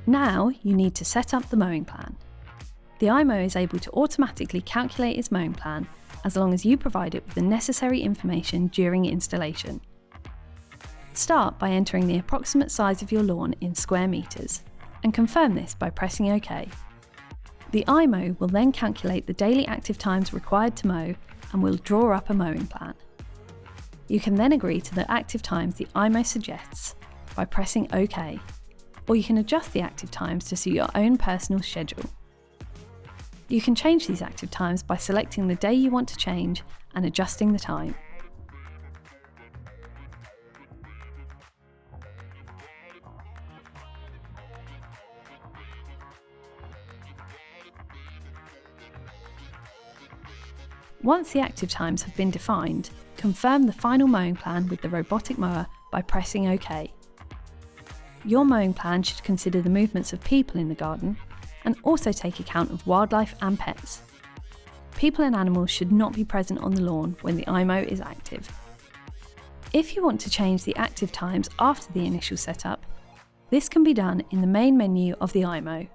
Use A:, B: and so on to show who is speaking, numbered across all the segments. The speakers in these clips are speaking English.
A: Now you need to set up the mowing plan. The iMOW is able to automatically calculate its mowing plan as long as you provide it with the necessary information during installation. Start by entering the approximate size of your lawn in square metres and confirm this by pressing OK. The iMOW will then calculate the daily active times required to mow and will draw up a mowing plan. You can then agree to the active times the iMOW suggests by pressing OK, or you can adjust the active times to suit your own personal schedule. You can change these active times by selecting the day you want to change and adjusting the time. Once the active times have been defined, confirm the final mowing plan with the robotic mower by pressing OK. Your mowing plan should consider the movements of people in the garden and also take account of wildlife and pets. People and animals should not be present on the lawn when the iMOW is active. If you want to change the active times after the initial setup, this can be done in the main menu of the iMOW.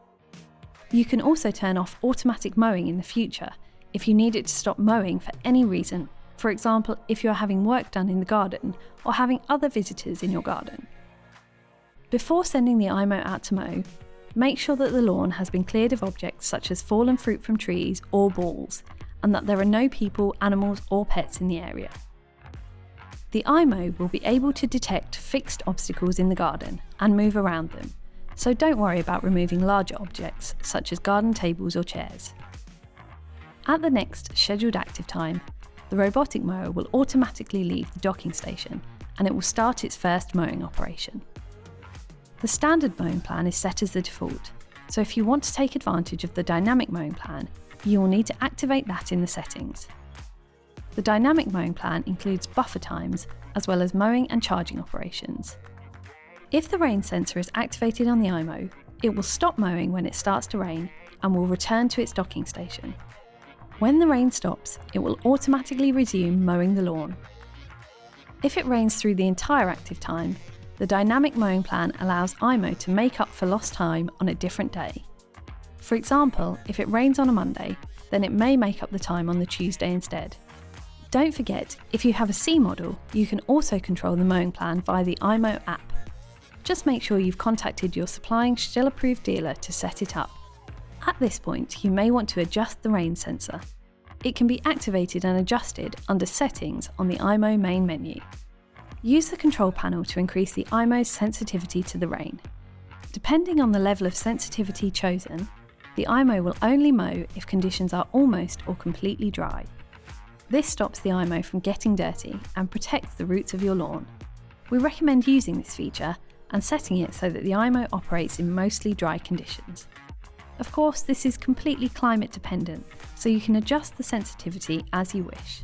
A: You can also turn off automatic mowing in the future if you need it to stop mowing for any reason, for example if you are having work done in the garden or having other visitors in your garden. Before sending the iMOW out to mow, make sure that the lawn has been cleared of objects such as fallen fruit from trees or balls, and that there are no people, animals or pets in the area. The iMOW will be able to detect fixed obstacles in the garden and move around them, so don't worry about removing larger objects such as garden tables or chairs. At the next scheduled active time, the robotic mower will automatically leave the docking station and it will start its first mowing operation. The standard mowing plan is set as the default, so if you want to take advantage of the dynamic mowing plan, you will need to activate that in the settings. The dynamic mowing plan includes buffer times as well as mowing and charging operations. If the rain sensor is activated on the iMOW, it will stop mowing when it starts to rain and will return to its docking station. When the rain stops, it will automatically resume mowing the lawn. If it rains through the entire active time, the dynamic mowing plan allows iMOW to make up for lost time on a different day. For example, if it rains on a Monday, then it may make up the time on the Tuesday instead. Don't forget, if you have a C model, you can also control the mowing plan via the iMOW app. Just make sure you've contacted your supplying STIHL approved dealer to set it up. At this point, you may want to adjust the rain sensor. It can be activated and adjusted under Settings on the iMOW main menu. Use the control panel to increase the iMOW's sensitivity to the rain. Depending on the level of sensitivity chosen, the iMOW will only mow if conditions are almost or completely dry. This stops the iMOW from getting dirty and protects the roots of your lawn. We recommend using this feature and setting it so that the iMOW operates in mostly dry conditions. Of course, this is completely climate dependent, so you can adjust the sensitivity as you wish.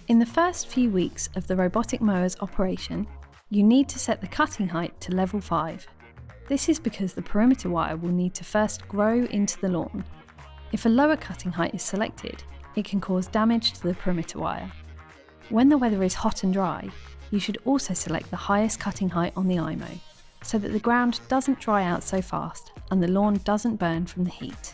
A: In the first few weeks of the robotic mower's operation, you need to set the cutting height to level 5. This is because the perimeter wire will need to first grow into the lawn. If a lower cutting height is selected, it can cause damage to the perimeter wire. When the weather is hot and dry, you should also select the highest cutting height on the iMOW, so that the ground doesn't dry out so fast and the lawn doesn't burn from the heat.